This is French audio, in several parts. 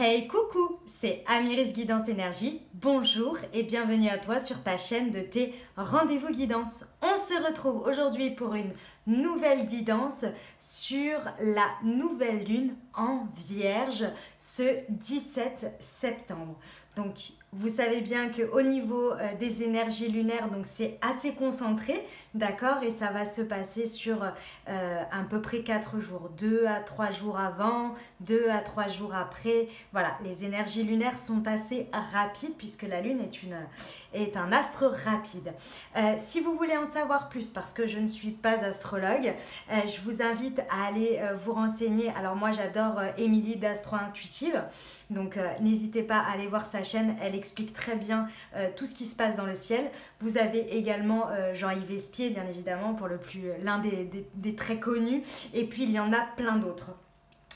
Hey coucou, c'est Amiris Guidance Énergie. Bonjour et bienvenue à toi sur ta chaîne de tes rendez-vous guidance. On se retrouve aujourd'hui pour une nouvelle guidance sur la nouvelle lune en Vierge ce 17 septembre. Donc vous savez bien qu'au niveau des énergies lunaires, donc c'est assez concentré, d'accord, et ça va se passer sur à peu près 4 jours, 2 à 3 jours avant, 2 à 3 jours après. Voilà, les énergies lunaires sont assez rapides puisque la lune est un astre rapide. Si vous voulez en savoir plus, parce que je ne suis pas astrologue, je vous invite à aller vous renseigner. Alors moi j'adore Émilie d'Astro Intuitive, donc n'hésitez pas à aller voir sa chaîne, elle explique très bien tout ce qui se passe dans le ciel. Vous avez également Jean-Yves Espier, bien évidemment, pour l'un des très connus, et puis il y en a plein d'autres.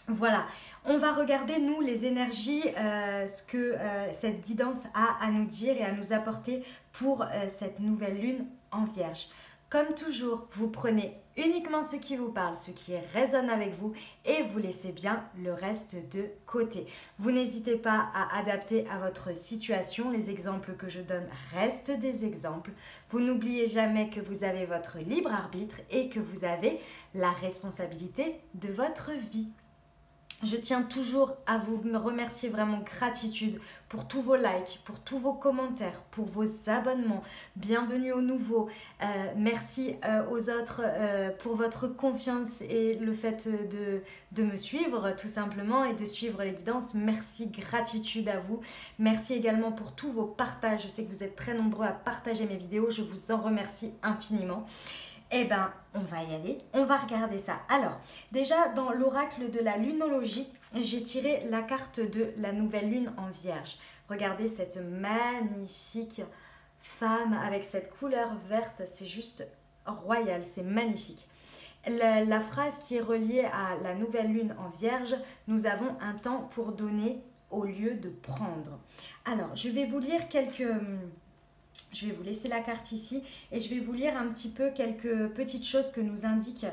Voilà, on va regarder nous les énergies, ce que cette guidance a à nous dire et à nous apporter pour cette nouvelle lune en Vierge. Comme toujours, vous prenez uniquement ce qui vous parle, ce qui résonne avec vous et vous laissez bien le reste de côté. Vous n'hésitez pas à adapter à votre situation. Les exemples que je donne restent des exemples. Vous n'oubliez jamais que vous avez votre libre arbitre et que vous avez la responsabilité de votre vie. Je tiens toujours à vous remercier vraiment gratitude pour tous vos likes, pour tous vos commentaires, pour vos abonnements. Bienvenue aux nouveaux. Merci aux autres pour votre confiance et le fait de me suivre tout simplement et de suivre les guidances. Merci, gratitude à vous. Merci également pour tous vos partages. Je sais que vous êtes très nombreux à partager mes vidéos. Je vous en remercie infiniment. Eh ben, on va y aller, on va regarder ça. Alors, déjà dans l'oracle de la lunologie, j'ai tiré la carte de la nouvelle lune en Vierge. Regardez cette magnifique femme avec cette couleur verte, c'est juste royal, c'est magnifique. La phrase qui est reliée à la nouvelle lune en Vierge, nous avons un temps pour donner au lieu de prendre. Alors, je vais vous lire quelques... Je vais vous laisser la carte ici et je vais vous lire un petit peu quelques petites choses que nous indique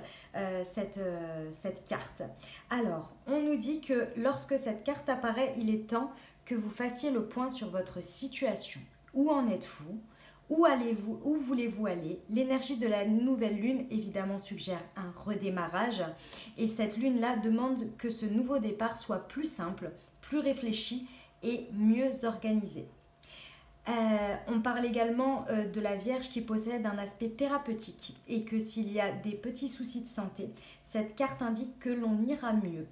cette carte. Alors, on nous dit que lorsque cette carte apparaît, il est temps que vous fassiez le point sur votre situation. Où en êtes-vous? Où allez-vous? Où voulez-vous aller? L'énergie de la nouvelle lune, évidemment, suggère un redémarrage. Et cette lune-là demande que ce nouveau départ soit plus simple, plus réfléchi et mieux organisé. On parle également de la Vierge qui possède un aspect thérapeutique et que s'il y a des petits soucis de santé, cette carte indique que l'on ira mieux.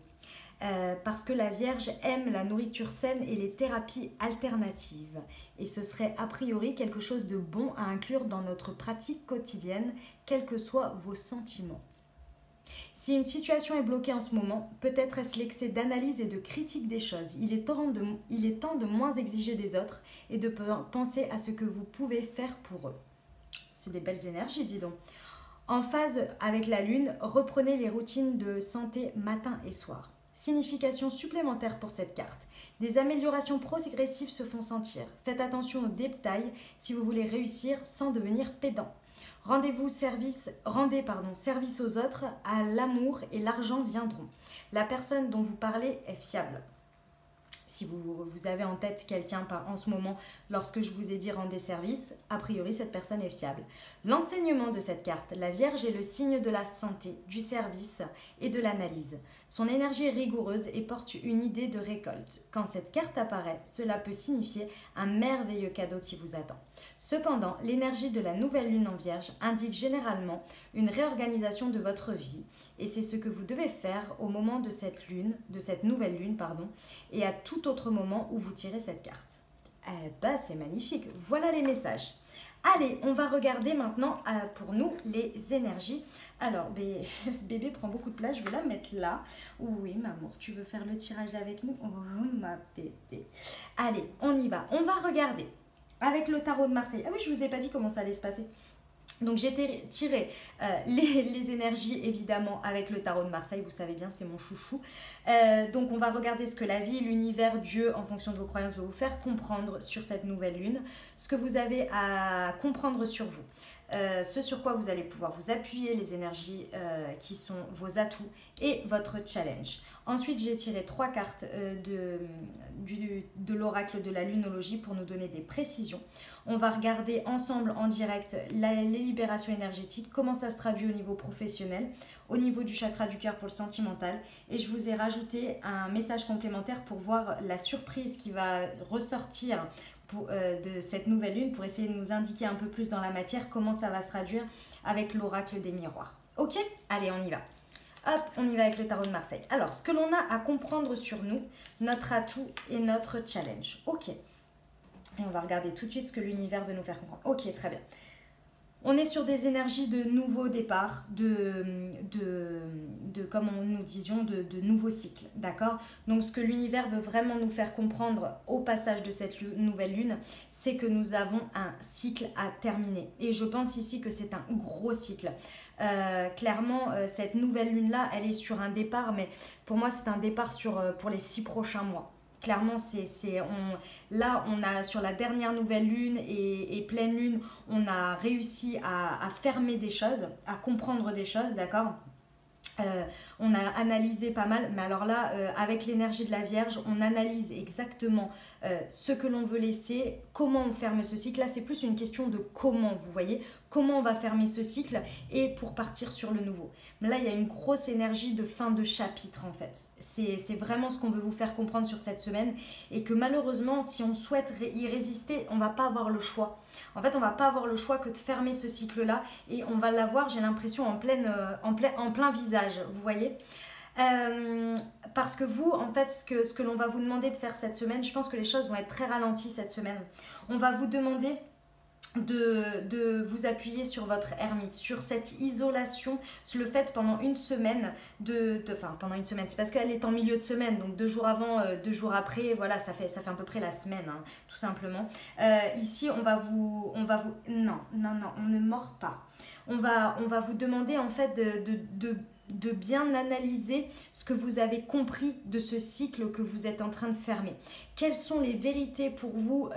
Parce que la Vierge aime la nourriture saine et les thérapies alternatives. Et ce serait a priori quelque chose de bon à inclure dans notre pratique quotidienne, quels que soient vos sentiments. Si une situation est bloquée en ce moment, peut-être est-ce l'excès d'analyse et de critique des choses. Il est temps de moins exiger des autres et de penser à ce que vous pouvez faire pour eux. C'est des belles énergies, dis donc. En phase avec la lune, reprenez les routines de santé matin et soir. Signification supplémentaire pour cette carte. Des améliorations progressives se font sentir. Faites attention aux détails si vous voulez réussir sans devenir pédant. Rendez service aux autres, à l'amour et l'argent viendront. La personne dont vous parlez est fiable. Si vous avez en tête quelqu'un en ce moment, lorsque je vous ai dit rendez service, a priori cette personne est fiable. L'enseignement de cette carte, la Vierge est le signe de la santé, du service et de l'analyse. Son énergie est rigoureuse et porte une idée de récolte. Quand cette carte apparaît, cela peut signifier un merveilleux cadeau qui vous attend. Cependant, l'énergie de la nouvelle lune en Vierge indique généralement une réorganisation de votre vie et c'est ce que vous devez faire au moment de cette nouvelle lune, et à tout autre moment où vous tirez cette carte. Eh ben, c'est magnifique. Voilà les messages. Allez, on va regarder maintenant pour nous les énergies. Alors, bébé prend beaucoup de place, je vais la mettre là. Oui, maman, tu veux faire le tirage avec nous? Oh, ma bébé. Allez, on y va. On va regarder avec le tarot de Marseille. Ah oui, je ne vous ai pas dit comment ça allait se passer. Donc j'ai tiré les énergies évidemment avec le tarot de Marseille, vous savez bien c'est mon chouchou. Donc on va regarder ce que la vie, l'univers, Dieu en fonction de vos croyances veut vous faire comprendre sur cette nouvelle lune, ce que vous avez à comprendre sur vous. ce sur quoi vous allez pouvoir vous appuyer, les énergies qui sont vos atouts et votre challenge. Ensuite, j'ai tiré 3 cartes de l'oracle de la lunologie pour nous donner des précisions. On va regarder ensemble en direct les libérations énergétiques, comment ça se traduit au niveau professionnel, au niveau du chakra du cœur pour le sentimental. Et je vous ai rajouté un message complémentaire pour voir la surprise qui va ressortir de cette nouvelle lune, pour essayer de nous indiquer un peu plus dans la matière comment ça va se traduire avec l'oracle des miroirs. Ok? Allez, on y va. Hop, on y va avec le tarot de Marseille. Alors, ce que l'on a à comprendre sur nous, notre atout et notre challenge. Ok. Et on va regarder tout de suite ce que l'univers veut nous faire comprendre. Ok, très bien. On est sur des énergies de nouveau départ, comme nous disions, de nouveaux cycles, d'accord? Donc ce que l'univers veut vraiment nous faire comprendre au passage de cette nouvelle lune, c'est que nous avons un cycle à terminer. Et je pense ici que c'est un gros cycle. Clairement, cette nouvelle lune-là, elle est sur un départ, mais pour moi, c'est un départ pour les 6 prochains mois. Clairement, là, on a sur la dernière nouvelle lune et pleine lune, on a réussi à fermer des choses, à comprendre des choses, d'accord ? On a analysé pas mal, mais alors là, avec l'énergie de la Vierge, on analyse exactement ce que l'on veut laisser, comment on ferme ce cycle. Là, c'est plus une question de comment, vous voyez, comment on va fermer ce cycle et pour partir sur le nouveau. Mais là, il y a une grosse énergie de fin de chapitre, en fait. C'est vraiment ce qu'on veut vous faire comprendre sur cette semaine et que malheureusement, si on souhaite y résister, on ne va pas avoir le choix. En fait, on ne va pas avoir le choix que de fermer ce cycle-là et on va l'avoir, j'ai l'impression, en plein visage, vous voyez. Parce que vous, en fait, ce que l'on va vous demander de faire cette semaine, je pense que les choses vont être très ralenties cette semaine. On va vous demander de vous appuyer sur votre ermite, sur cette isolation, sur le fait pendant une semaine, pendant une semaine, c'est parce qu'elle est en milieu de semaine, donc 2 jours avant, 2 jours après, voilà, ça fait à peu près la semaine, hein, tout simplement. Ici, on non, on ne mord pas. On va vous demander en fait de bien analyser ce que vous avez compris de ce cycle que vous êtes en train de fermer. Quelles sont les vérités pour vous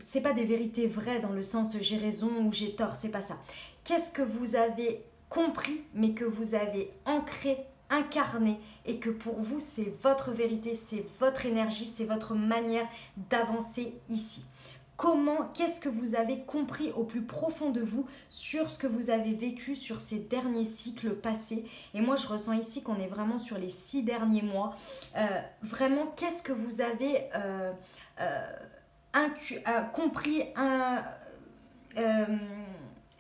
c'est pas des vérités vraies dans le sens j'ai raison ou j'ai tort, c'est pas ça. Qu'est-ce que vous avez compris mais que vous avez ancré, incarné et que pour vous c'est votre vérité, c'est votre énergie, c'est votre manière d'avancer ici. Qu'est-ce que vous avez compris au plus profond de vous sur ce que vous avez vécu sur ces derniers cycles passés? Et moi, je ressens ici qu'on est vraiment sur les 6 derniers mois. Vraiment, qu'est-ce que vous avez compris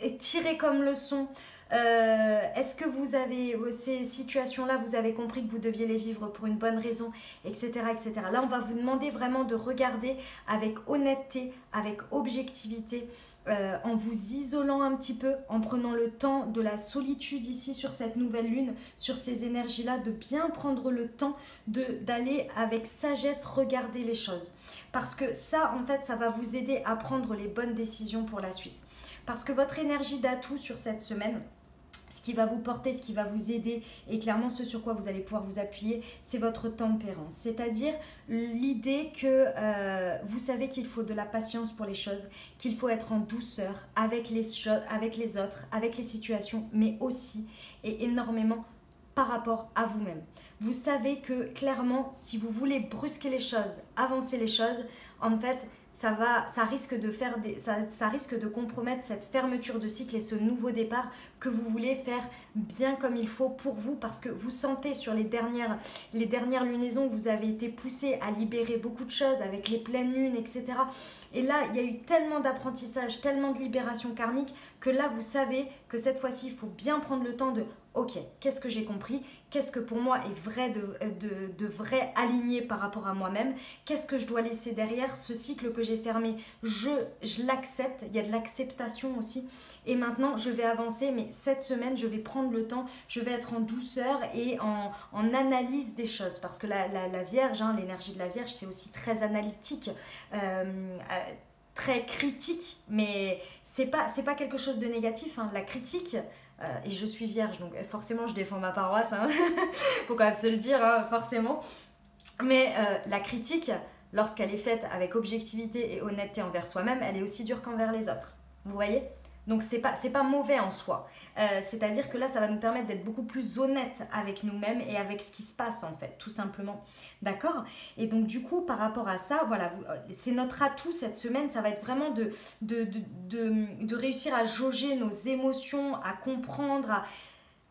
et tiré comme leçon? Est-ce que vous avez ces situations-là, vous avez compris que vous deviez les vivre pour une bonne raison, etc., etc. Là, on va vous demander vraiment de regarder avec honnêteté, avec objectivité, en vous isolant un petit peu, en prenant le temps de la solitude ici sur cette nouvelle lune, sur ces énergies-là, de bien prendre le temps d'aller avec sagesse regarder les choses. Parce que ça, en fait, ça va vous aider à prendre les bonnes décisions pour la suite. Parce que votre énergie d'atout sur cette semaine, ce qui va vous porter, ce qui va vous aider et clairement ce sur quoi vous allez pouvoir vous appuyer, c'est votre tempérance. C'est-à-dire l'idée que vous savez qu'il faut de la patience pour les choses, qu'il faut être en douceur avec les autres, avec les situations, mais aussi et énormément par rapport à vous-même. Vous savez que clairement, si vous voulez brusquer les choses, avancer les choses, en fait, ça risque de compromettre cette fermeture de cycle et ce nouveau départ que vous voulez faire bien comme il faut pour vous, parce que vous sentez sur les dernières lunaisons que vous avez été poussé à libérer beaucoup de choses avec les pleines lunes, etc. Et là, il y a eu tellement d'apprentissage, tellement de libération karmique que là, vous savez que cette fois-ci, il faut bien prendre le temps de ok, qu'est-ce que j'ai compris? Qu'est-ce que pour moi est vrai de vrai aligné par rapport à moi-même? Qu'est-ce que je dois laisser derrière? Ce cycle que j'ai fermé, je l'accepte. Il y a de l'acceptation aussi. Et maintenant, je vais avancer. Mais cette semaine, je vais prendre le temps. Je vais être en douceur et en analyse des choses. Parce que la Vierge, hein, l'énergie de la Vierge, c'est aussi très analytique, très critique. Mais c'est pas quelque chose de négatif, hein. La critique... et je suis vierge, donc forcément je défends ma paroisse, hein. Faut quand même se le dire, hein, forcément. Mais la critique, lorsqu'elle est faite avec objectivité et honnêteté envers soi-même, elle est aussi dure qu'envers les autres. Vous voyez? Donc c'est pas mauvais en soi. C'est-à-dire que là, ça va nous permettre d'être beaucoup plus honnête avec nous-mêmes et avec ce qui se passe en fait, tout simplement. D'accord? Et donc du coup, par rapport à ça, voilà, c'est notre atout cette semaine, ça va être vraiment de réussir à jauger nos émotions, à comprendre,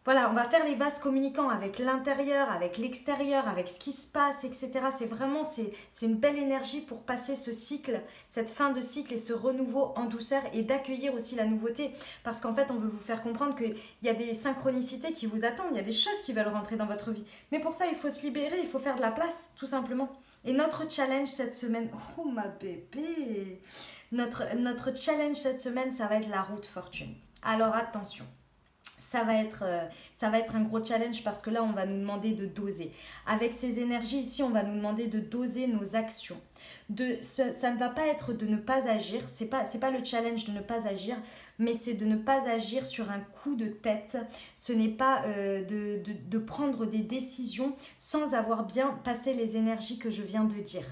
voilà, on va faire les vases communicants avec l'intérieur, avec l'extérieur, avec ce qui se passe, etc. C'est une belle énergie pour passer ce cycle, cette fin de cycle et ce renouveau en douceur et d'accueillir aussi la nouveauté. Parce qu'en fait, on veut vous faire comprendre qu'il y a des synchronicités qui vous attendent, il y a des choses qui veulent rentrer dans votre vie. Mais pour ça, il faut se libérer, il faut faire de la place, tout simplement. Et notre challenge cette semaine, oh ma bébé, notre challenge cette semaine, ça va être la route fortune. Alors attention. Ça va être un gros challenge parce que là, on va nous demander de doser. Avec ces énergies ici, on va nous demander de doser nos actions. Ça ne va pas être de ne pas agir, c'est pas le challenge de ne pas agir, mais c'est de ne pas agir sur un coup de tête. Ce n'est pas de prendre des décisions sans avoir bien passé les énergies que je viens de dire.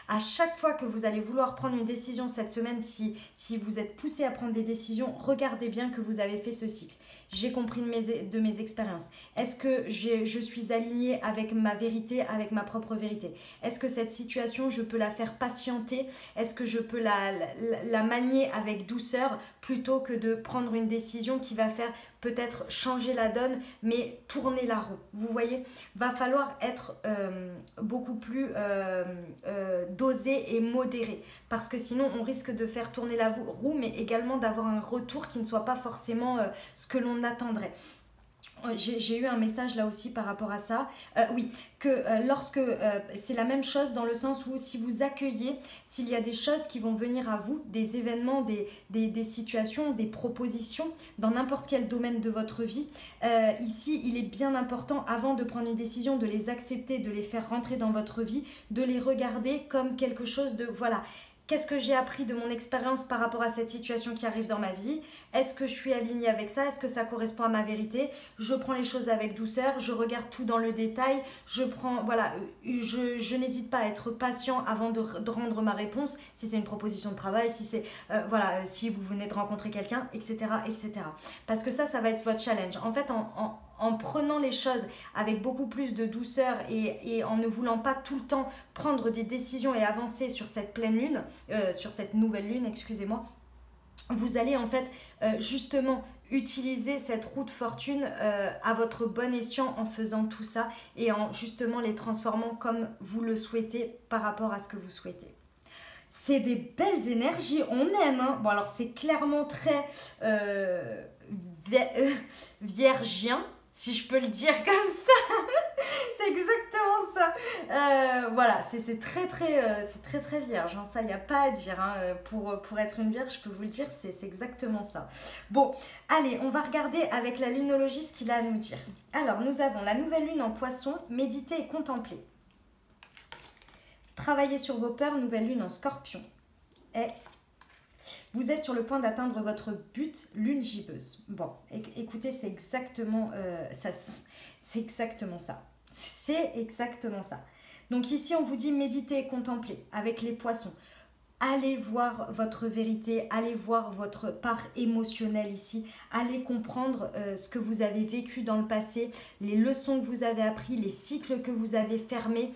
À chaque fois que vous allez vouloir prendre une décision cette semaine, si vous êtes poussé à prendre des décisions, regardez bien que vous avez fait ce cycle. J'ai compris de mes expériences. Est-ce que je suis alignée avec ma vérité, avec ma propre vérité? Est-ce que cette situation, je peux la faire patienter? Est-ce que je peux la manier avec douceur plutôt que de prendre une décision qui va faire peut-être changer la donne, mais tourner la roue? Vous voyez, va falloir être beaucoup plus dosé et modéré, parce que sinon on risque de faire tourner la roue, mais également d'avoir un retour qui ne soit pas forcément ce que l'on attendrait. J'ai eu un message là aussi par rapport à ça. Oui, que c'est la même chose dans le sens où si vous accueillez, s'il y a des choses qui vont venir à vous, des événements, des situations, des propositions dans n'importe quel domaine de votre vie, ici il est bien important avant de prendre une décision de les accepter, de les faire rentrer dans votre vie, de les regarder comme quelque chose de voilà. Qu'est-ce que j'ai appris de mon expérience par rapport à cette situation qui arrive dans ma vie? Est-ce que je suis alignée avec ça? Est-ce que ça correspond à ma vérité? Je prends les choses avec douceur, je regarde tout dans le détail, je n'hésite pas à être patient avant de rendre ma réponse, si c'est une proposition de travail, si c'est, si vous venez de rencontrer quelqu'un, etc., etc. Parce que ça va être votre challenge. En fait, en prenant les choses avec beaucoup plus de douceur et en ne voulant pas tout le temps prendre des décisions et avancer sur cette pleine lune, sur cette nouvelle lune, excusez-moi, vous allez en fait justement utiliser cette route fortune à votre bon escient en faisant tout ça et en justement les transformant comme vous le souhaitez par rapport à ce que vous souhaitez. C'est des belles énergies, on aime, hein. Bon alors c'est clairement très viergien, si je peux le dire comme ça. C'est exactement ça. Voilà, c'est très vierge, hein. Ça, il n'y a pas à dire, hein. Pour être une vierge, je peux vous le dire, c'est exactement ça. Bon, allez, on va regarder avec la lunologie ce qu'il a à nous dire. Alors, nous avons la nouvelle lune en poisson, méditer et contempler. Travaillez sur vos peurs, nouvelle lune en scorpion. Et vous êtes sur le point d'atteindre votre but, lune gibbeuse. Bon, écoutez, c'est exactement ça. C'est exactement ça. C'est exactement ça. Donc ici, on vous dit méditer et contempler avec les poissons. Allez voir votre vérité, allez voir votre part émotionnelle ici, allez comprendre ce que vous avez vécu dans le passé, les leçons que vous avez apprises, les cycles que vous avez fermés,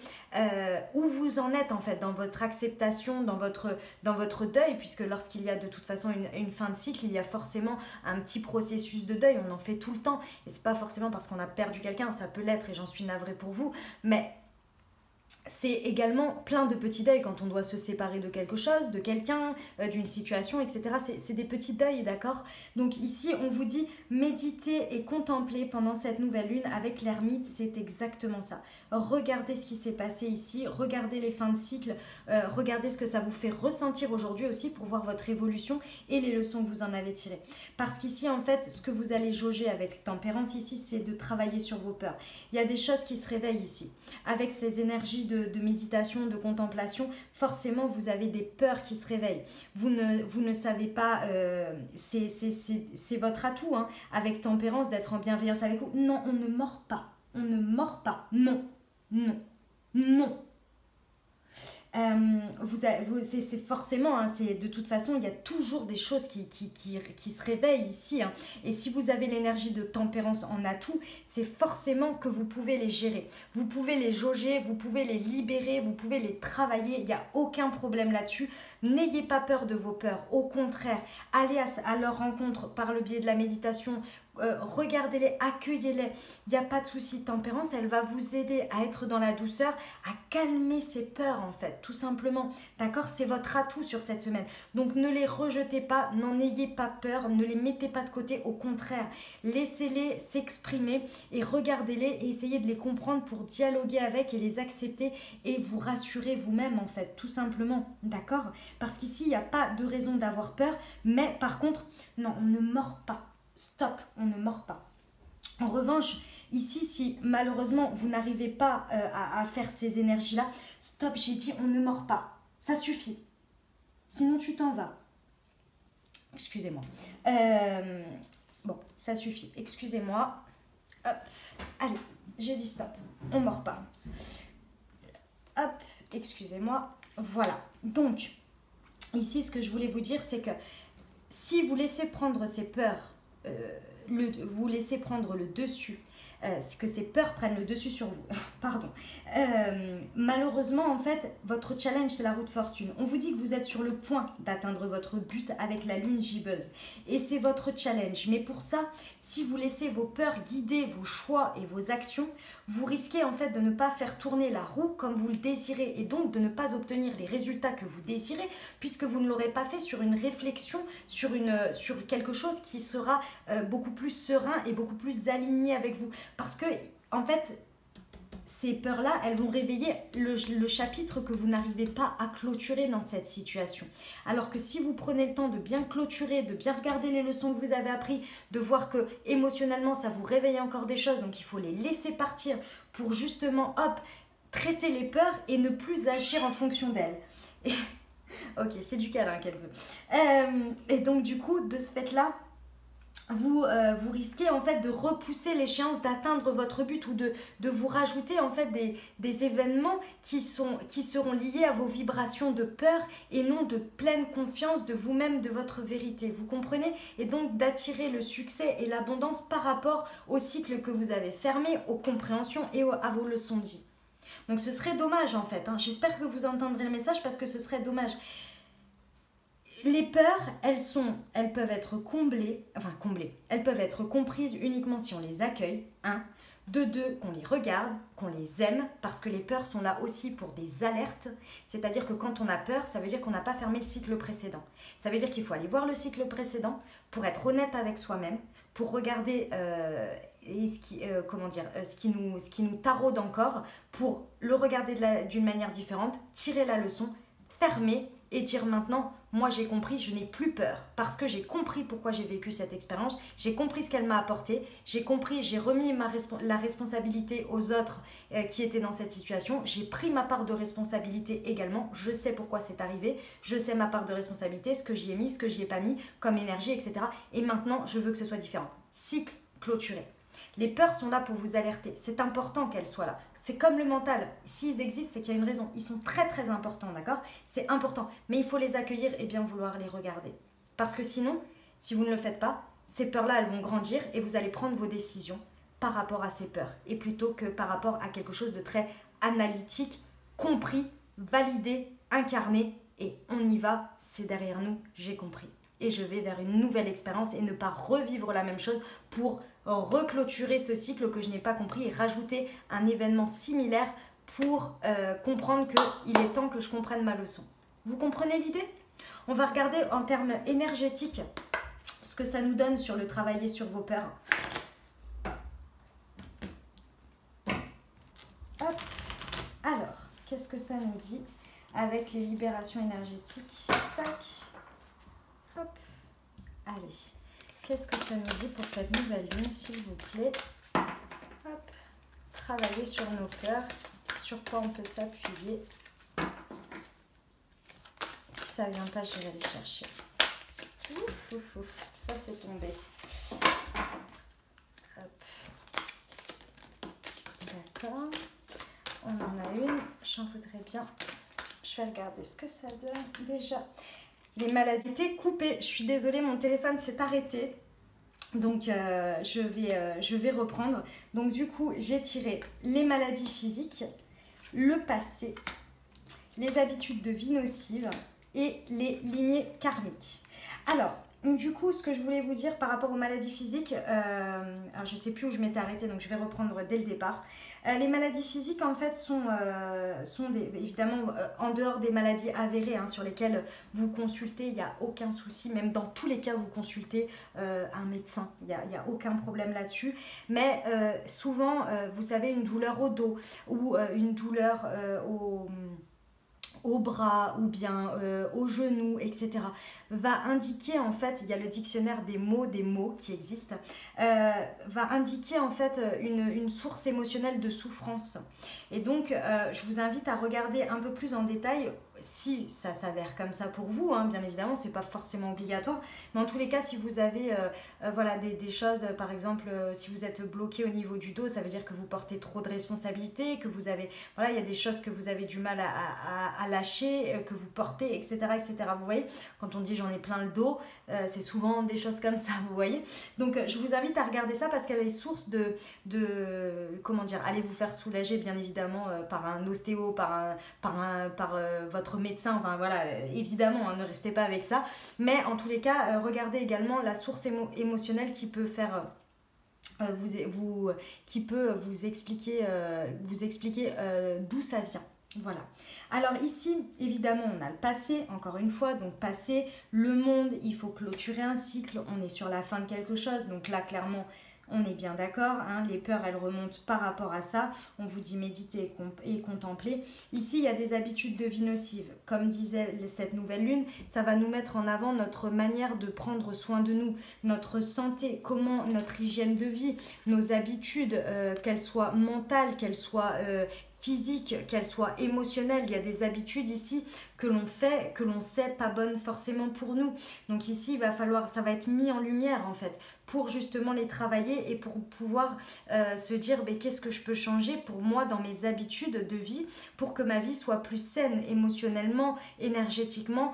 où vous en êtes en fait dans votre acceptation, dans votre deuil, puisque lorsqu'il y a de toute façon une fin de cycle, il y a forcément un petit processus de deuil, on en fait tout le temps, et c'est pas forcément parce qu'on a perdu quelqu'un, ça peut l'être et j'en suis navrée pour vous, mais c'est également plein de petits deuils quand on doit se séparer de quelque chose, de quelqu'un, d'une situation, etc. C'est des petits deuils, d'accord? Donc ici, on vous dit méditer et contempler pendant cette nouvelle lune avec l'ermite, c'est exactement ça. Regardez ce qui s'est passé ici, regardez les fins de cycle, regardez ce que ça vous fait ressentir aujourd'hui aussi pour voir votre évolution et les leçons que vous en avez tirées. Parce qu'ici, en fait, ce que vous allez jauger avec tempérance ici, c'est de travailler sur vos peurs. Il y a des choses qui se réveillent ici. Avec ces énergies de méditation, de contemplation, forcément vous avez des peurs qui se réveillent. Vous ne savez pas, c'est votre atout, hein, avec tempérance, d'être en bienveillance avec vous. Non, on ne mord pas. On ne mord pas. Non, non, non. C'est forcément, hein, de toute façon, il y a toujours des choses qui se réveillent ici. Hein. Et si vous avez l'énergie de tempérance en atout, c'est forcément que vous pouvez les gérer. Vous pouvez les jauger, vous pouvez les libérer, vous pouvez les travailler. Il n'y a aucun problème là-dessus. N'ayez pas peur de vos peurs. Au contraire, allez à leur rencontre par le biais de la méditation. Regardez-les, accueillez-les, il n'y a pas de souci. Tempérance, elle va vous aider à être dans la douceur, à calmer ces peurs en fait, tout simplement, d'accord? C'est votre atout sur cette semaine, donc ne les rejetez pas, n'en ayez pas peur, ne les mettez pas de côté, au contraire, laissez-les s'exprimer et regardez-les et essayez de les comprendre pour dialoguer avec et les accepter et vous rassurer vous-même en fait, tout simplement, d'accord? Parce qu'ici, il n'y a pas de raison d'avoir peur, mais par contre, non, on ne mord pas. Stop, on ne mord pas. En revanche, ici, si malheureusement vous n'arrivez pas à faire ces énergies-là, stop, j'ai dit on ne mord pas. Ça suffit. Sinon, tu t'en vas. Excusez-moi. Bon, ça suffit. Excusez-moi. Hop, allez, j'ai dit stop. On ne mord pas. Hop, excusez-moi. Voilà. Donc, ici, ce que je voulais vous dire, c'est que si vous laissez prendre ces peurs, vous laissez prendre le dessus, c'est que ces peurs prennent le dessus sur vous. Pardon. Malheureusement, en fait, votre challenge, c'est la route fortune. On vous dit que vous êtes sur le point d'atteindre votre but avec la lune gibbeuse. Et c'est votre challenge. Mais pour ça, si vous laissez vos peurs guider vos choix et vos actions, vous risquez en fait de ne pas faire tourner la roue comme vous le désirez et donc de ne pas obtenir les résultats que vous désirez puisque vous ne l'aurez pas fait sur une réflexion, sur quelque chose qui sera beaucoup plus serein et beaucoup plus aligné avec vous. Parce que, en fait, ces peurs-là, elles vont réveiller le chapitre que vous n'arrivez pas à clôturer dans cette situation. Alors que si vous prenez le temps de bien clôturer, de bien regarder les leçons que vous avez apprises, de voir que émotionnellement, ça vous réveille encore des choses, donc il faut les laisser partir pour justement, hop, traiter les peurs et ne plus agir en fonction d'elles. Ok, c'est du câlin qu'elle veut. Et donc, du coup, de ce fait-là, vous risquez en fait de repousser l'échéance d'atteindre votre but ou de vous rajouter en fait des événements qui seront liés à vos vibrations de peur et non de pleine confiance de vous-même, de votre vérité. Vous comprenez? Et donc d'attirer le succès et l'abondance par rapport au cycle que vous avez fermé, aux compréhensions et à vos leçons de vie. Donc ce serait dommage en fait. Hein. J'espère que vous entendrez le message parce que ce serait dommage. Les peurs, elles peuvent être comblées, elles peuvent être comprises uniquement si on les accueille, 1. De 2, qu'on les regarde, qu'on les aime, parce que les peurs sont là aussi pour des alertes. C'est-à-dire que quand on a peur, ça veut dire qu'on n'a pas fermé le cycle précédent. Ça veut dire qu'il faut aller voir le cycle précédent pour être honnête avec soi-même, pour regarder ce qui nous taraude encore, pour le regarder d'une manière différente, tirer la leçon, fermer et dire maintenant, moi j'ai compris, je n'ai plus peur parce que j'ai compris pourquoi j'ai vécu cette expérience, j'ai compris ce qu'elle m'a apporté, j'ai compris, j'ai remis la responsabilité aux autres qui étaient dans cette situation, j'ai pris ma part de responsabilité également, je sais pourquoi c'est arrivé, je sais ma part de responsabilité, ce que j'y ai mis, ce que j'y ai pas mis comme énergie, etc. Et maintenant, je veux que ce soit différent. Cycle clôturé. Les peurs sont là pour vous alerter. C'est important qu'elles soient là. C'est comme le mental. S'ils existent, c'est qu'il y a une raison. Ils sont très très importants, d'accord? C'est important. Mais il faut les accueillir et bien vouloir les regarder. Parce que sinon, si vous ne le faites pas, ces peurs-là, elles vont grandir et vous allez prendre vos décisions par rapport à ces peurs. Et plutôt que par rapport à quelque chose de très analytique, compris, validé, incarné. Et on y va, c'est derrière nous, j'ai compris. Et je vais vers une nouvelle expérience et ne pas revivre la même chose pour reclôturer ce cycle que je n'ai pas compris et rajouter un événement similaire pour comprendre qu'il est temps que je comprenne ma leçon. Vous comprenez l'idée? On va regarder en termes énergétiques ce que ça nous donne sur le travailler sur vos peurs. Hop. Alors, qu'est-ce que ça nous dit avec les libérations énergétiques? Tac. Hop. Allez. Qu'est-ce que ça nous dit pour cette nouvelle lune, s'il vous plaît? Hop. Travailler sur nos peurs. Sur quoi on peut s'appuyer? Si ça ne vient pas, j'irai les chercher. Ouf, ouf, ouf. Ça, c'est tombé. Hop. D'accord. On en a une. J'en voudrais bien Je vais regarder ce que ça donne déjà. Les maladies étaient coupées. Je suis désolée, mon téléphone s'est arrêté. Donc, je vais reprendre. Donc, du coup, j'ai tiré les maladies physiques, le passé, les habitudes de vie nocives et les lignées karmiques. Alors, du coup, ce que je voulais vous dire par rapport aux maladies physiques, alors je ne sais plus où je m'étais arrêtée, donc je vais reprendre dès le départ. Les maladies physiques, en fait, sont évidemment en dehors des maladies avérées sur lesquelles vous consultez, il n'y a aucun souci. Même dans tous les cas, vous consultez un médecin, il n'y a aucun problème là-dessus. Mais souvent, vous savez, une douleur au dos ou une douleur au bras ou bien au genou, etc., va indiquer en fait, il y a le dictionnaire des mots qui existe, va indiquer en fait une source émotionnelle de souffrance. Et donc, je vous invite à regarder un peu plus en détail si ça s'avère comme ça pour vous, bien évidemment, c'est pas forcément obligatoire, mais en tous les cas, si vous avez voilà, des choses, par exemple, si vous êtes bloqué au niveau du dos, ça veut dire que vous portez trop de responsabilités, que vous avez, voilà, il y a des choses que vous avez du mal à lâcher, que vous portez, etc., etc. Vous voyez, quand on dit j'en ai plein le dos, c'est souvent des choses comme ça, vous voyez. Donc, je vous invite à regarder ça parce qu'elle est source comment dire, allez vous faire soulager, bien évidemment, par un ostéo, par votre médecin, enfin voilà, évidemment, ne restez pas avec ça, mais en tous les cas, regardez également la source émotionnelle qui peut faire qui peut vous expliquer d'où ça vient. Voilà. Alors ici, évidemment, on a le passé, encore une fois, donc passé, le monde, il faut clôturer un cycle, on est sur la fin de quelque chose, donc là, clairement, on est bien d'accord, les peurs, elles remontent par rapport à ça. On vous dit méditer et contempler. Ici, il y a des habitudes de vie nocives. Comme disait cette nouvelle lune, ça va nous mettre en avant notre manière de prendre soin de nous, notre santé, comment notre hygiène de vie, nos habitudes, qu'elles soient mentales, qu'elles soient physiques, qu'elles soient émotionnelles. Il y a des habitudes ici que l'on fait, que l'on sait pas bonnes forcément pour nous. Donc ici, il va falloir, ça va être mis en lumière en fait, pour justement les travailler et pour pouvoir se dire qu'est-ce que je peux changer pour moi dans mes habitudes de vie pour que ma vie soit plus saine émotionnellement, énergétiquement,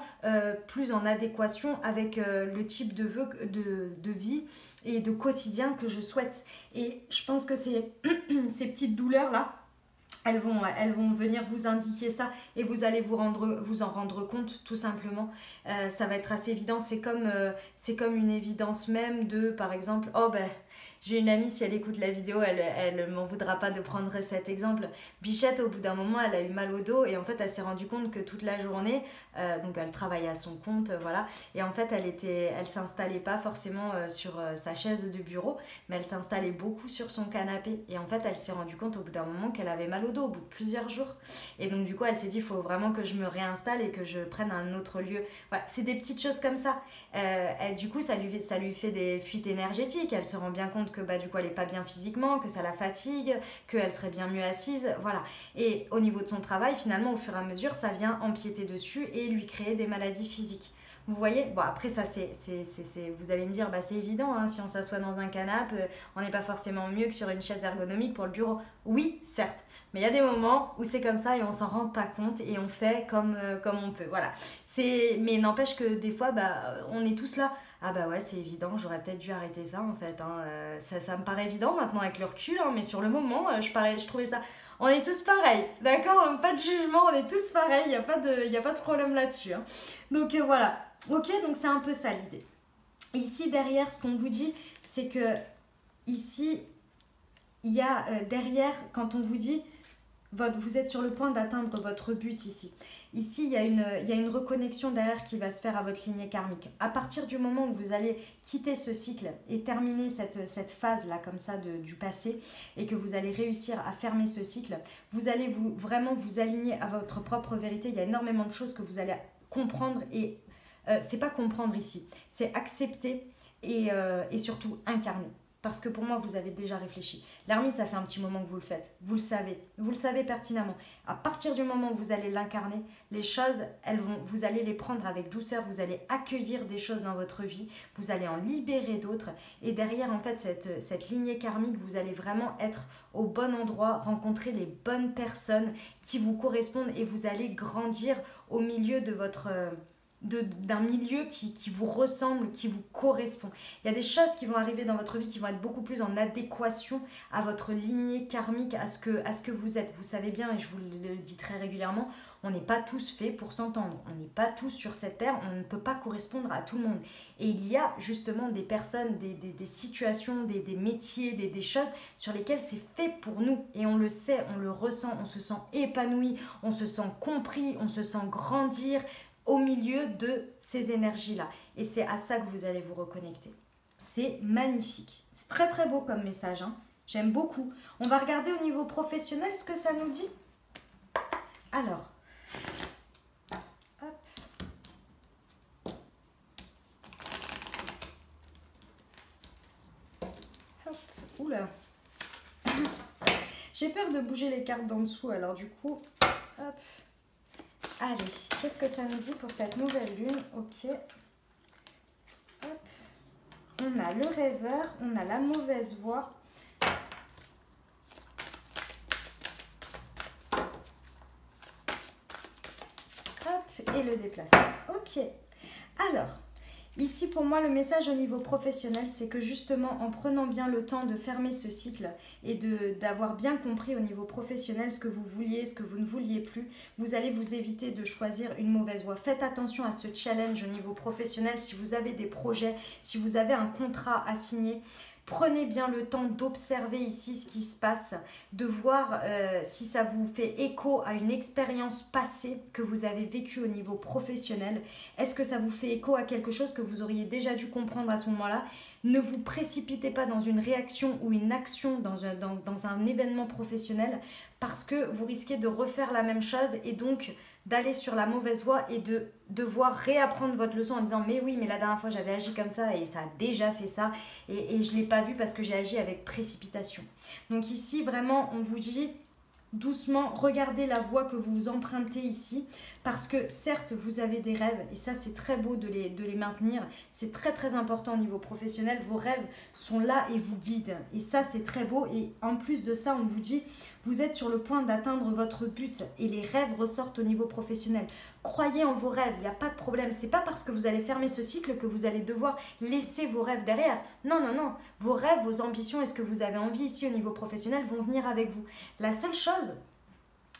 plus en adéquation avec le type de vie et de quotidien que je souhaite. Et je pense que ces petites douleurs-là, elles vont venir vous indiquer ça et vous allez vous en rendre compte tout simplement. Ça va être assez évident. C'est comme une évidence même de, par exemple, oh ben, j'ai une amie, si elle écoute la vidéo, elle m'en voudra pas de prendre cet exemple. Bichette, au bout d'un moment, elle a eu mal au dos et en fait, elle s'est rendue compte que toute la journée, donc elle travaillait à son compte, voilà. Et en fait, elle s'installait pas forcément sur sa chaise de bureau, mais elle s'installait beaucoup sur son canapé. Et en fait, elle s'est rendue compte au bout d'un moment qu'elle avait mal au dos, au bout de plusieurs jours. Et donc, du coup, elle s'est dit, il faut vraiment que je me réinstalle et que je prenne un autre lieu. Voilà, c'est des petites choses comme ça. Du coup, ça lui fait des fuites énergétiques. Elle se rend bien compte que du coup elle est pas bien physiquement, que ça la fatigue, qu'elle serait bien mieux assise, voilà. Et au niveau de son travail, finalement, au fur et à mesure, ça vient empiéter dessus et lui créer des maladies physiques. Vous voyez, bon après ça vous allez me dire, c'est évident, si on s'assoit dans un canapé, on n'est pas forcément mieux que sur une chaise ergonomique pour le bureau. Oui, certes, mais il y a des moments où c'est comme ça et on s'en rend pas compte et on fait comme on peut, voilà. Mais n'empêche que des fois, on est tous là. Ah ouais, c'est évident, j'aurais peut-être dû arrêter ça en fait. Ça me paraît évident maintenant avec le recul, mais sur le moment, je trouvais ça... On est tous pareils, d'accord? Pas de jugement, on est tous pareils, il n'y a pas de problème là-dessus. Donc voilà, ok, donc c'est un peu ça l'idée. Ici, derrière, ce qu'on vous dit, c'est que ici, il y a derrière, quand on vous dit... Vous êtes sur le point d'atteindre votre but ici. Ici, il y a une reconnexion derrière qui va se faire à votre lignée karmique. À partir du moment où vous allez quitter ce cycle et terminer cette phase-là comme ça du passé et que vous allez réussir à fermer ce cycle, vous allez vraiment vous aligner à votre propre vérité. Il y a énormément de choses que vous allez comprendre et c'est pas comprendre ici, c'est accepter et surtout incarner. Parce que pour moi, vous avez déjà réfléchi. L'ermite, ça fait un petit moment que vous le faites. Vous le savez pertinemment. À partir du moment où vous allez l'incarner, les choses, vous allez les prendre avec douceur, vous allez accueillir des choses dans votre vie, vous allez en libérer d'autres. Et derrière, en fait, cette lignée karmique, vous allez vraiment être au bon endroit, rencontrer les bonnes personnes qui vous correspondent et vous allez grandir au milieu de votre... d'un milieu qui vous ressemble, qui vous correspond. Il y a des choses qui vont arriver dans votre vie qui vont être beaucoup plus en adéquation à votre lignée karmique, à ce que vous êtes. Vous savez bien, et je vous le dis très régulièrement, on n'est pas tous faits pour s'entendre. On n'est pas tous sur cette terre, on ne peut pas correspondre à tout le monde. Et il y a justement des personnes, des situations, des métiers, des choses sur lesquelles c'est fait pour nous. Et on le sait, on le ressent, on se sent épanoui, on se sent compris, on se sent grandir au milieu de ces énergies-là. Et c'est à ça que vous allez vous reconnecter. C'est magnifique. C'est très très beau comme message. Hein. J'aime beaucoup. On va regarder au niveau professionnel ce que ça nous dit. Alors. Hop. Hop. Oula. J'ai peur de bouger les cartes d'en dessous. Alors du coup, hop. Allez, qu'est-ce que ça nous dit pour cette nouvelle lune? Ok. Hop. On a le rêveur, on a la mauvaise voix. Hop, et le déplacement. Ok. Alors, ici pour moi le message au niveau professionnel, c'est que justement en prenant bien le temps de fermer ce cycle et d'avoir bien compris au niveau professionnel ce que vous vouliez, ce que vous ne vouliez plus, vous allez vous éviter de choisir une mauvaise voie. Faites attention à ce challenge au niveau professionnel si vous avez des projets, si vous avez un contrat à signer. Prenez bien le temps d'observer ici ce qui se passe, de voir si ça vous fait écho à une expérience passée que vous avez vécue au niveau professionnel. Est-ce que ça vous fait écho à quelque chose que vous auriez déjà dû comprendre à ce moment-là? Ne vous précipitez pas dans une réaction ou une action dans un événement professionnel parce que vous risquez de refaire la même chose et donc d'aller sur la mauvaise voie et de devoir réapprendre votre leçon en disant mais oui, mais la dernière fois j'avais agi comme ça et ça a déjà fait ça et je ne l'ai pas vu parce que j'ai agi avec précipitation. Donc ici vraiment on vous dit doucement, regardez la voie que vous empruntez ici parce que certes vous avez des rêves et ça c'est très beau de les maintenir, c'est très très important au niveau professionnel, vos rêves sont là et vous guident et ça c'est très beau et en plus de ça on vous dit vous êtes sur le point d'atteindre votre but et les rêves ressortent au niveau professionnel. Croyez en vos rêves, il n'y a pas de problème, c'est pas parce que vous allez fermer ce cycle que vous allez devoir laisser vos rêves derrière. Non, non, non, vos rêves, vos ambitions et ce que vous avez envie ici au niveau professionnel vont venir avec vous. La seule chose,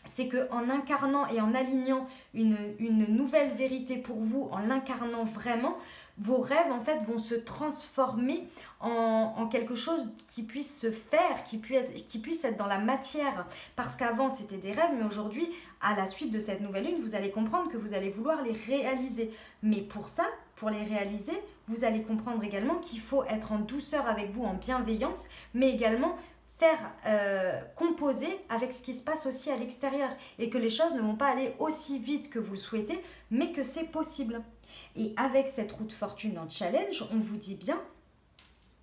c'est qu'en incarnant et en alignant une nouvelle vérité pour vous, en l'incarnant vraiment, vos rêves en fait vont se transformer en quelque chose qui puisse se faire, qui puisse être dans la matière. Parce qu'avant c'était des rêves, mais aujourd'hui, à la suite de cette nouvelle lune, vous allez comprendre que vous allez vouloir les réaliser. Mais pour ça, pour les réaliser, vous allez comprendre également qu'il faut être en douceur avec vous, en bienveillance, mais également faire composer avec ce qui se passe aussi à l'extérieur et que les choses ne vont pas aller aussi vite que vous le souhaitez, mais que c'est possible. Et avec cette route fortune en challenge, on vous dit bien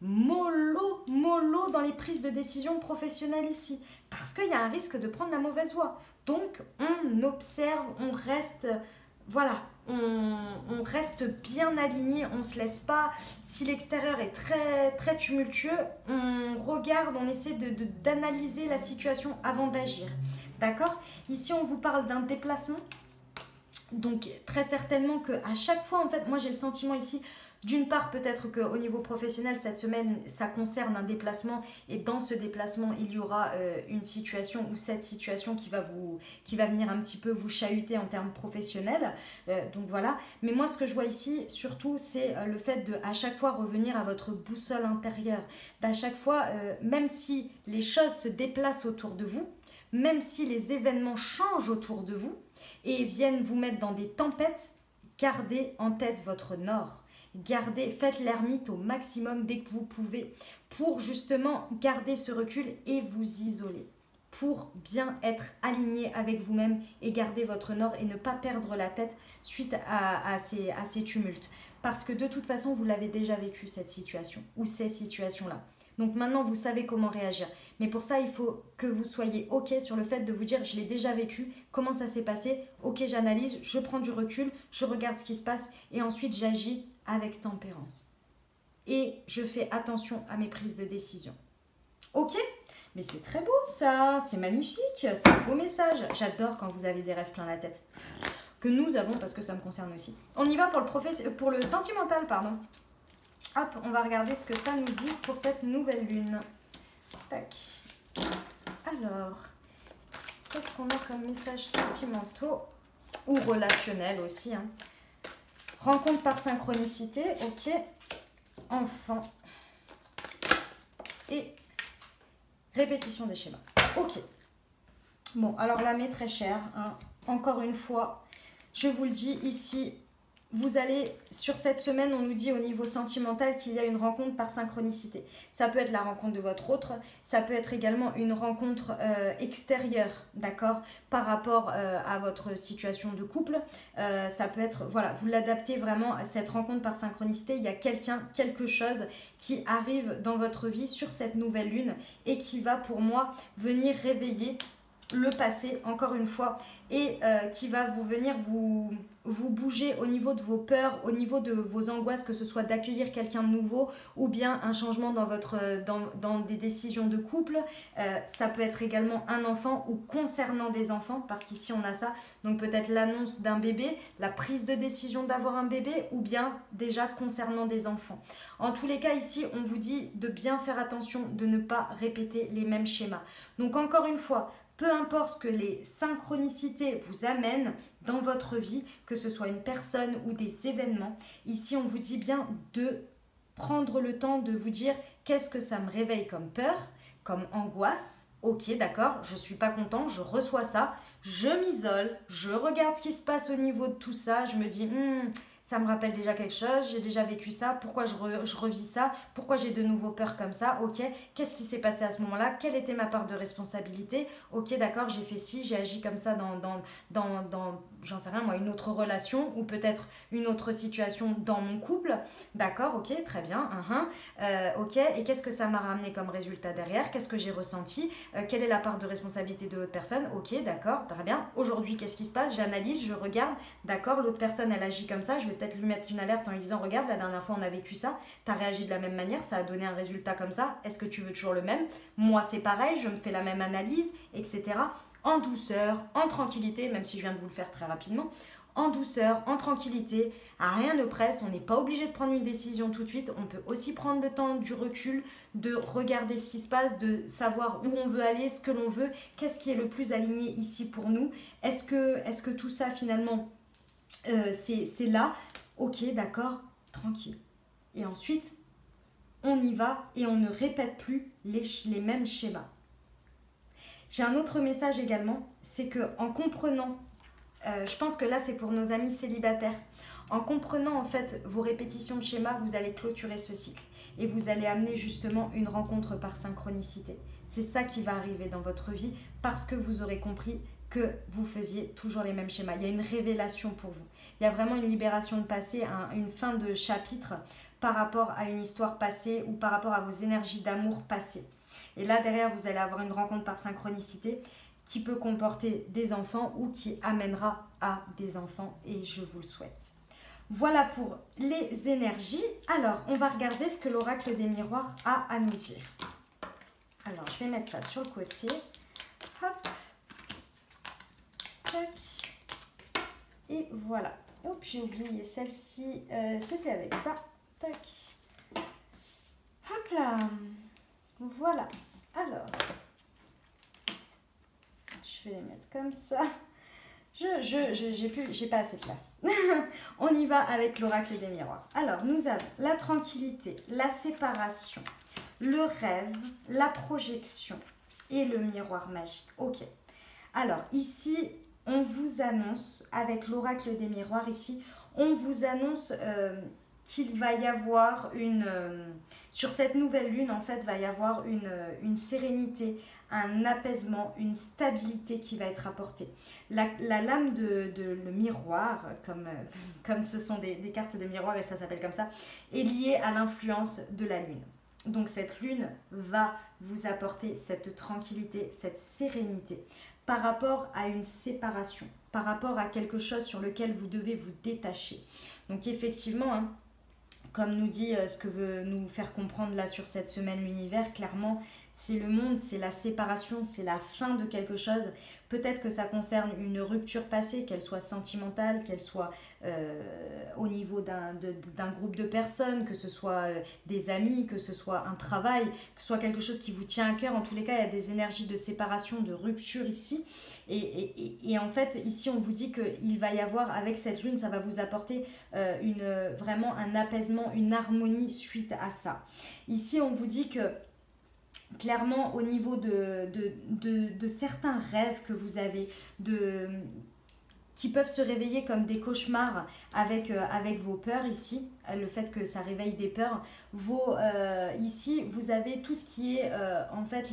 mollo, mollo dans les prises de décision professionnelles ici, parce qu'il y a un risque de prendre la mauvaise voie. Donc on observe, on reste... Voilà, on reste bien aligné, on ne se laisse pas, si l'extérieur est très, très tumultueux, on regarde, on essaie d'analyser la situation avant d'agir. D'accord? Ici, on vous parle d'un déplacement. Donc, très certainement qu'à chaque fois, en fait, moi j'ai le sentiment ici, d'une part, peut-être qu'au niveau professionnel, cette semaine, ça concerne un déplacement et dans ce déplacement, il y aura une situation ou cette situation qui va venir un petit peu vous chahuter en termes professionnels. Donc voilà. Mais moi, ce que je vois ici, surtout, c'est le fait de à chaque fois revenir à votre boussole intérieure. D'à chaque fois, même si les choses se déplacent autour de vous, même si les événements changent autour de vous et viennent vous mettre dans des tempêtes, gardez en tête votre nord. Faites l'ermite au maximum dès que vous pouvez pour justement garder ce recul et vous isoler. Pour bien être aligné avec vous-même et garder votre nord et ne pas perdre la tête suite à ces tumultes. Parce que de toute façon, vous l'avez déjà vécu cette situation ou ces situations-là. Donc maintenant, vous savez comment réagir. Mais pour ça, il faut que vous soyez OK sur le fait de vous dire, je l'ai déjà vécu, comment ça s'est passé, OK, j'analyse, je prends du recul, je regarde ce qui se passe et ensuite j'agis avec tempérance. Et je fais attention à mes prises de décision. OK? Mais c'est très beau ça, c'est magnifique, c'est un beau message. J'adore quand vous avez des rêves plein la tête. Que nous avons, parce que ça me concerne aussi. On y va pour le sentimental, pardon. Hop, on va regarder ce que ça nous dit pour cette nouvelle lune. Tac. Alors, qu'est-ce qu'on a comme messages sentimentaux ou relationnels aussi, hein. Rencontre par synchronicité, ok. Enfant. Et répétition des schémas. Ok. Bon, alors là, mes très chers, hein, encore une fois, je vous le dis ici, vous allez, sur cette semaine, on nous dit au niveau sentimental qu'il y a une rencontre par synchronicité. Ça peut être la rencontre de votre autre, ça peut être également une rencontre extérieure, d'accord, par rapport à votre situation de couple. Ça peut être, voilà, vous l'adaptez vraiment à cette rencontre par synchronicité. Il y a quelqu'un, quelque chose qui arrive dans votre vie sur cette nouvelle lune et qui va, pour moi, venir réveiller le passé, encore une fois, et qui va venir vous bouger au niveau de vos peurs, au niveau de vos angoisses, que ce soit d'accueillir quelqu'un de nouveau ou bien un changement dans des décisions de couple. Ça peut être également un enfant ou concernant des enfants, parce qu'ici on a ça, donc peut-être l'annonce d'un bébé, la prise de décision d'avoir un bébé ou bien déjà concernant des enfants. En tous les cas, ici on vous dit de bien faire attention, de ne pas répéter les mêmes schémas. Donc encore une fois, peu importe ce que les synchronicités vous amènent dans votre vie, que ce soit une personne ou des événements, ici on vous dit bien de prendre le temps de vous dire qu'est-ce que ça me réveille comme peur, comme angoisse. Ok, d'accord, je ne suis pas content, je reçois ça, je m'isole, je regarde ce qui se passe au niveau de tout ça, je me dis ça me rappelle déjà quelque chose, j'ai déjà vécu ça, pourquoi je revis ça, pourquoi j'ai de nouveau peur comme ça, ok, qu'est-ce qui s'est passé à ce moment-là, quelle était ma part de responsabilité, ok, d'accord, j'ai fait ci, j'ai agi comme ça dans j'en sais rien moi, une autre relation ou peut-être une autre situation dans mon couple, d'accord, ok, très bien, ok, et qu'est-ce que ça m'a ramené comme résultat derrière, qu'est-ce que j'ai ressenti, quelle est la part de responsabilité de l'autre personne, ok, d'accord, très bien, aujourd'hui qu'est-ce qui se passe, j'analyse, je regarde, d'accord, l'autre personne elle agit comme ça, je vais peut-être lui mettre une alerte en lui disant regarde, la dernière fois on a vécu ça, tu as réagi de la même manière, ça a donné un résultat comme ça, est-ce que tu veux toujours le même? Moi c'est pareil, je me fais la même analyse, etc. En douceur, en tranquillité, même si je viens de vous le faire très rapidement, en douceur, en tranquillité, à rien ne presse, on n'est pas obligé de prendre une décision tout de suite, on peut aussi prendre le temps du recul, de regarder ce qui se passe, de savoir où on veut aller, ce que l'on veut, qu'est-ce qui est le plus aligné ici pour nous, est-ce que tout ça finalement c'est là, ok, d'accord, tranquille. Et ensuite, on y va et on ne répète plus les mêmes schémas. J'ai un autre message également, c'est que en comprenant, je pense que là c'est pour nos amis célibataires, en comprenant en fait vos répétitions de schémas, vous allez clôturer ce cycle et vous allez amener justement une rencontre par synchronicité. C'est ça qui va arriver dans votre vie parce que vous aurez compris que vous faisiez toujours les mêmes schémas. Il y a une révélation pour vous. Il y a vraiment une libération de passé, une fin de chapitre par rapport à une histoire passée ou par rapport à vos énergies d'amour passées. Et là, derrière, vous allez avoir une rencontre par synchronicité qui peut comporter des enfants ou qui amènera à des enfants et je vous le souhaite. Voilà pour les énergies. Alors, on va regarder ce que l'oracle des miroirs a à nous dire. Alors, je vais mettre ça sur le côté. Hop. Tac. Et voilà. Hop, j'ai oublié celle-ci. C'était avec ça. Tac. Hop là. Voilà. Alors. Je vais les mettre comme ça. J'ai pas assez de place. On y va avec l'oracle des miroirs. Alors, nous avons la tranquillité, la séparation, le rêve, la projection et le miroir magique. Ok. Alors, ici, on vous annonce, avec l'oracle des miroirs ici, on vous annonce qu'il va y avoir sur cette nouvelle lune, en fait, va y avoir une sérénité, un apaisement, une stabilité qui va être apportée. La lame le miroir, comme ce sont des cartes de miroir et ça s'appelle comme ça, est liée à l'influence de la lune. Donc cette lune va vous apporter cette tranquillité, cette sérénité par rapport à une séparation, par rapport à quelque chose sur lequel vous devez vous détacher. Donc effectivement, hein, comme nous dit ce que veut nous faire comprendre là sur cette semaine l'univers, clairement, c'est le monde, c'est la séparation, c'est la fin de quelque chose. Peut-être que ça concerne une rupture passée, qu'elle soit sentimentale, qu'elle soit au niveau d'un groupe de personnes, que ce soit des amis, que ce soit un travail, que ce soit quelque chose qui vous tient à cœur. En tous les cas, il y a des énergies de séparation, de rupture ici. Et en fait, ici, on vous dit qu'il va y avoir, avec cette lune, ça va vous apporter vraiment un apaisement, une harmonie suite à ça. Ici, on vous dit que clairement, au niveau de certains rêves que vous avez, qui peuvent se réveiller comme des cauchemars avec vos peurs ici, le fait que ça réveille des peurs, ici, vous avez tout ce qui est en fait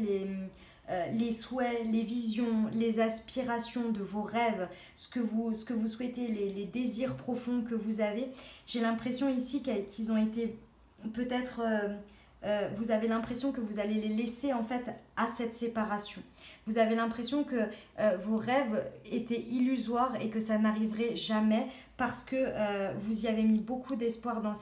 les souhaits, les visions, les aspirations de vos rêves, ce que vous souhaitez, les désirs profonds que vous avez. J'ai l'impression ici qu'ils ont été peut-être... vous avez l'impression que vous allez les laisser en fait à cette séparation. Vous avez l'impression que vos rêves étaient illusoires et que ça n'arriverait jamais parce que vous y avez mis beaucoup d'espoir dans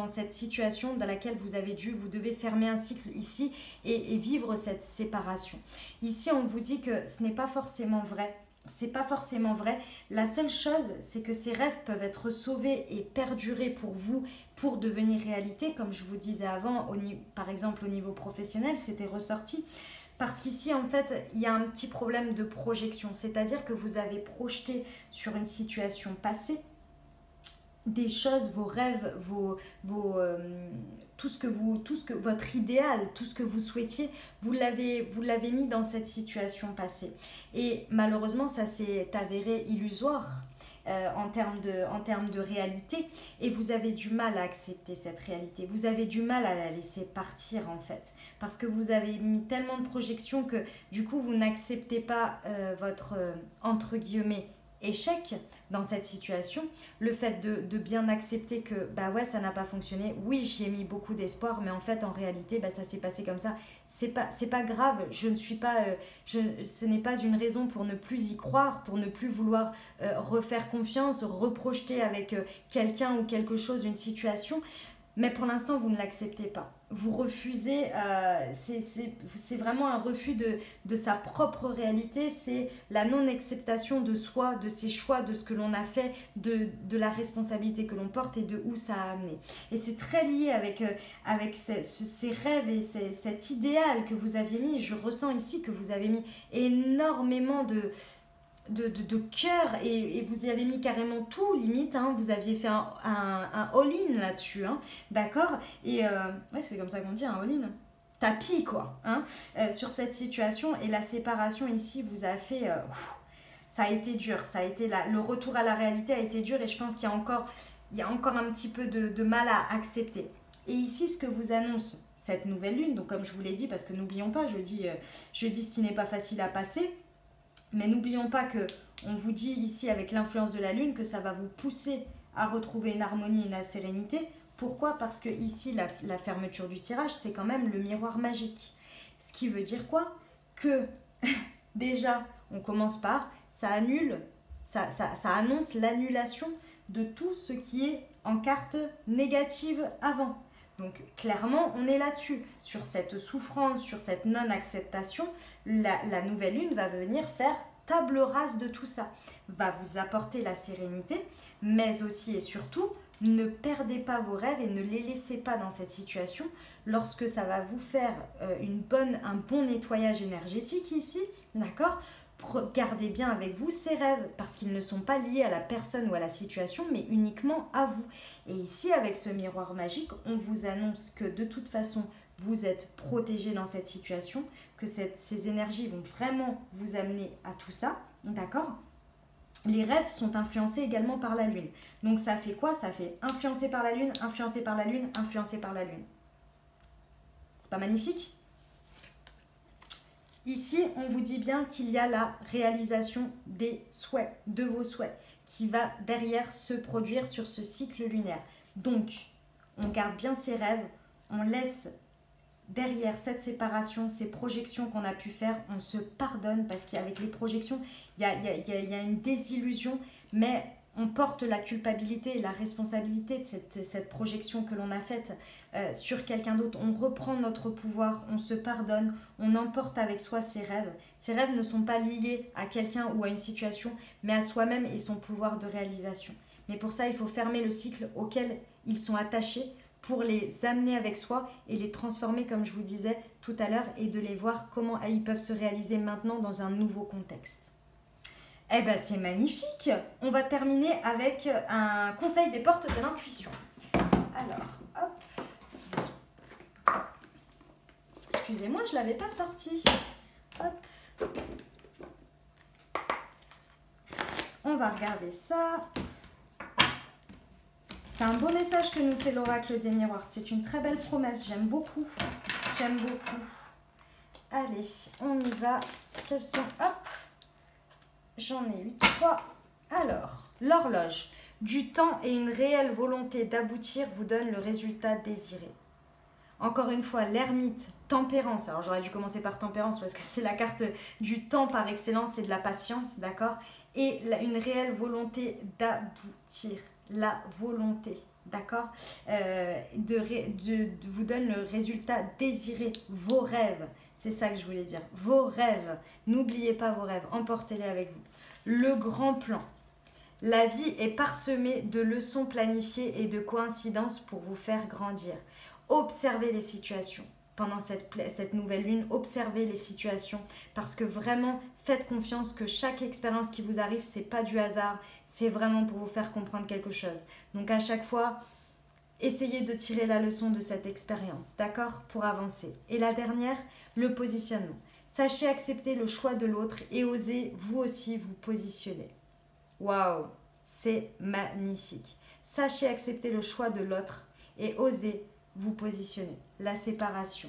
cette situation dans laquelle vous devez fermer un cycle ici et vivre cette séparation. Ici, on vous dit que ce n'est pas forcément vrai. C'est pas forcément vrai. La seule chose, c'est que ces rêves peuvent être sauvés et perdurer pour vous, pour devenir réalité. Comme je vous disais avant, par exemple au niveau professionnel, c'était ressorti. Parce qu'ici, en fait, il y a un petit problème de projection. C'est-à-dire que vous avez projeté sur une situation passée des choses, vos rêves, votre idéal, tout ce que vous souhaitiez, vous l'avez mis dans cette situation passée. Et malheureusement, ça s'est avéré illusoire en termes de réalité. Et vous avez du mal à accepter cette réalité. Vous avez du mal à la laisser partir, en fait. Parce que vous avez mis tellement de projections que, du coup, vous n'acceptez pas votre, entre guillemets, échec dans cette situation, le fait de bien accepter que bah ouais ça n'a pas fonctionné, oui j'y ai mis beaucoup d'espoir mais en fait en réalité bah, ça s'est passé comme ça, c'est pas grave, je ne suis pas ce n'est pas une raison pour ne plus y croire, pour ne plus vouloir refaire confiance, reprojeter avec quelqu'un ou quelque chose, une situation. Mais pour l'instant, vous ne l'acceptez pas. Vous refusez, c'est vraiment un refus de sa propre réalité, c'est la non-acceptation de soi, de ses choix, de ce que l'on a fait, de la responsabilité que l'on porte et de où ça a amené. Et c'est très lié avec ces rêves et cet idéal que vous aviez mis. Je ressens ici que vous avez mis énormément de cœur et vous y avez mis carrément tout limite, hein, vous aviez fait un all-in là-dessus, hein, d'accord, et ouais c'est comme ça qu'on dit un all-in, tapis quoi, hein, sur cette situation. Et la séparation ici vous a fait ça a été dur, ça a été le retour à la réalité a été dur et je pense qu'il y a encore un petit peu de mal à accepter. Et ici ce que vous annonce cette nouvelle lune, donc comme je vous l'ai dit, parce que n'oublions pas, je dis ce qui n'est pas facile à passer. Mais n'oublions pas que on vous dit ici avec l'influence de la lune que ça va vous pousser à retrouver une harmonie et la sérénité. Pourquoi? Parce que ici la fermeture du tirage c'est quand même le miroir magique. Ce qui veut dire quoi? Que déjà on commence par ça annule, ça annonce l'annulation de tout ce qui est en carte négative avant. Donc clairement, on est là-dessus. Sur cette souffrance, sur cette non-acceptation, la nouvelle lune va venir faire table rase de tout ça. Va vous apporter la sérénité, mais aussi et surtout, ne perdez pas vos rêves et ne les laissez pas dans cette situation lorsque ça va vous faire un bon nettoyage énergétique ici, d'accord ? Gardez bien avec vous ces rêves parce qu'ils ne sont pas liés à la personne ou à la situation mais uniquement à vous. Et ici avec ce miroir magique, on vous annonce que de toute façon vous êtes protégé dans cette situation, que ces énergies vont vraiment vous amener à tout ça, d'accord ? Les rêves sont influencés également par la lune. Donc ça fait quoi? Ça fait influencé par la lune, influencé par la lune, influencé par la lune. C'est pas magnifique ? Ici, on vous dit bien qu'il y a la réalisation des souhaits, de vos souhaits, qui va derrière se produire sur ce cycle lunaire. Donc, on garde bien ses rêves, on laisse derrière cette séparation, ces projections qu'on a pu faire, on se pardonne parce qu'avec les projections, il y a une désillusion, mais on porte la culpabilité et la responsabilité de cette projection que l'on a faite sur quelqu'un d'autre. On reprend notre pouvoir, on se pardonne, on emporte avec soi ses rêves. Ces rêves ne sont pas liés à quelqu'un ou à une situation, mais à soi-même et son pouvoir de réalisation. Mais pour ça, il faut fermer le cycle auquel ils sont attachés pour les amener avec soi et les transformer, comme je vous disais tout à l'heure, et de les voir comment ils peuvent se réaliser maintenant dans un nouveau contexte. Eh ben c'est magnifique. On va terminer avec un conseil des portes de l'intuition. Alors, hop. Excusez-moi, je ne l'avais pas sorti. Hop. On va regarder ça. C'est un beau message que nous fait l'oracle des miroirs. C'est une très belle promesse. J'aime beaucoup. J'aime beaucoup. Allez, on y va. Quels sont... Hop. J'en ai eu 3. Alors, l'horloge. Du temps et une réelle volonté d'aboutir vous donne le résultat désiré. Encore une fois, l'ermite, tempérance. Alors, j'aurais dû commencer par tempérance parce que c'est la carte du temps par excellence et de la patience, d'accord? Et une réelle volonté d'aboutir. La volonté, d'accord, vous donne le résultat désiré, vos rêves, c'est ça que je voulais dire, vos rêves, n'oubliez pas vos rêves, emportez-les avec vous. Le grand plan, la vie est parsemée de leçons planifiées et de coïncidences pour vous faire grandir. Observez les situations. Pendant cette nouvelle lune, observez les situations parce que vraiment, faites confiance que chaque expérience qui vous arrive, c'est pas du hasard, c'est vraiment pour vous faire comprendre quelque chose. Donc à chaque fois, essayez de tirer la leçon de cette expérience, d'accord, pour avancer. Et la dernière, le positionnement. Sachez accepter le choix de l'autre et osez vous aussi vous positionner. Waouh, c'est magnifique. Sachez accepter le choix de l'autre et osez vous positionner. La séparation,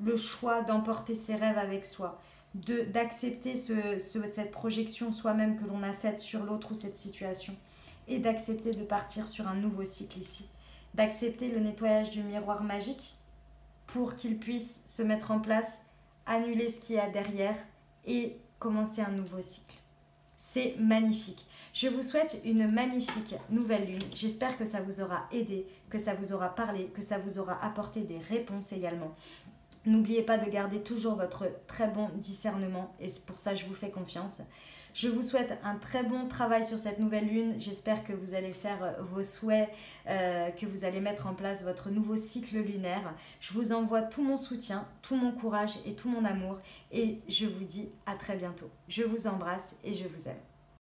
le choix d'emporter ses rêves avec soi, d'accepter cette projection soi-même que l'on a faite sur l'autre ou cette situation et d'accepter de partir sur un nouveau cycle ici. D'accepter le nettoyage du miroir magique pour qu'il puisse se mettre en place, annuler ce qu'il y a derrière et commencer un nouveau cycle. C'est magnifique. Je vous souhaite une magnifique nouvelle lune. J'espère que ça vous aura aidé, que ça vous aura parlé, que ça vous aura apporté des réponses également. N'oubliez pas de garder toujours votre très bon discernement et c'est pour ça que je vous fais confiance. Je vous souhaite un très bon travail sur cette nouvelle lune. J'espère que vous allez faire vos souhaits, que vous allez mettre en place votre nouveau cycle lunaire. Je vous envoie tout mon soutien, tout mon courage et tout mon amour. Et je vous dis à très bientôt. Je vous embrasse et je vous aime.